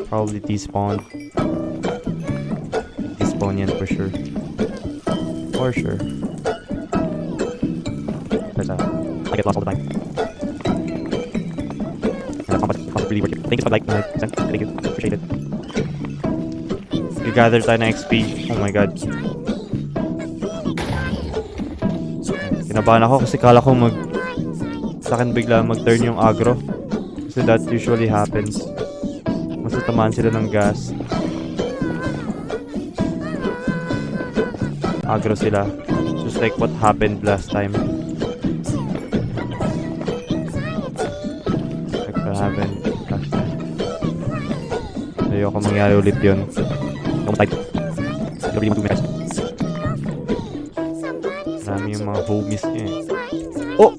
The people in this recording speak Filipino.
Probably despawn. Despawn yan for sure. For sure. There's I get lost all the time. And the compass really worth it. Thank you for like. Thank you. Appreciate it. Gather tayo ng XP. Oh my god. Kinabahan ako kasi kala ko sa akin bigla mag-turn yung aggro. Kasi that usually happens. Mas tatamaan sila ng gas. Aggro sila. Just like what happened last time. Like what happened last time. Ayoko mangyari ulit yun. Type. Marami yung mga homies niya eh. Oh!